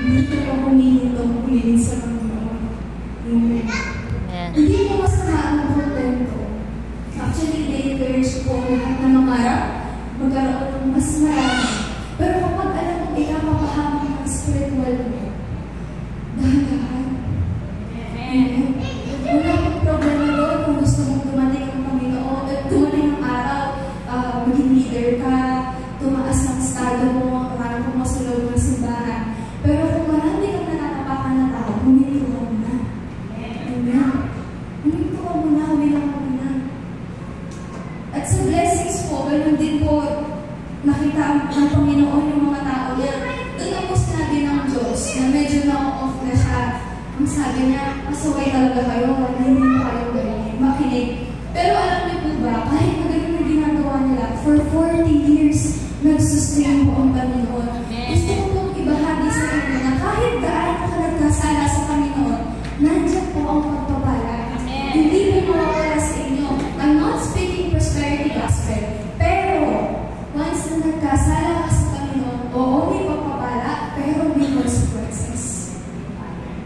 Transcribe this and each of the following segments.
Dito ka humilin sa Panginoon. Amen. Hindi mo masama ang kontento. Actually, they encourage po lahat na mangarap, magkaroon ng mas marami. Pero kapag alam mo, ikapapahamak ng spiritual mo, dahan-dahan. Amen. Wala akong problema doon kung gusto mong dumating ang Panginoon, dumating ang araw, maging leader ka, tumaas ang estado mo, parang kung masulog ng simbahan. Pero kung marami kang nakakapakan na tao, huminto ka muna. Amen. Huminto ka muna, huminto ka muna. At sa blessings po, ganun din po, nakita ng Panginoon yung mga tao niya. Doon ako sinabi ng Diyos na medyo na-off na siya. Ang sabi niya, pasaway talaga kayo, hindi mo kayo makinig. Pero alam niyo po ba, kahit na ganun na ginagawa nila, for 40 years, nagsustain po ang Panginoon. Gusto ko pong ibahagi sa inyo na kahit gaano ka nagkasala sa Panginoon, nandiyan po ang pagpapala. Hindi po mawawala sa inyo. I'm not speaking prosperity gospel. Pero, once na nagkasala ka sa Panginoon, oo, may pagpapala, pero may consequences.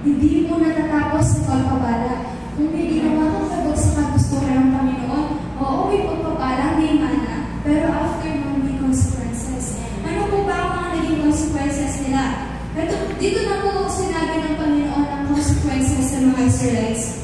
Hindi mo natatapos sa pagpapala. Kung may ginawa kang sabag sa kagustuhan ng Panginoon, oo, may pagpapala, may mana, pero after nun, may consequences. Ano po ba ang mga naging consequences nila? Dito na po sinabi ng Panginoon ang consequences sa mga Israelites.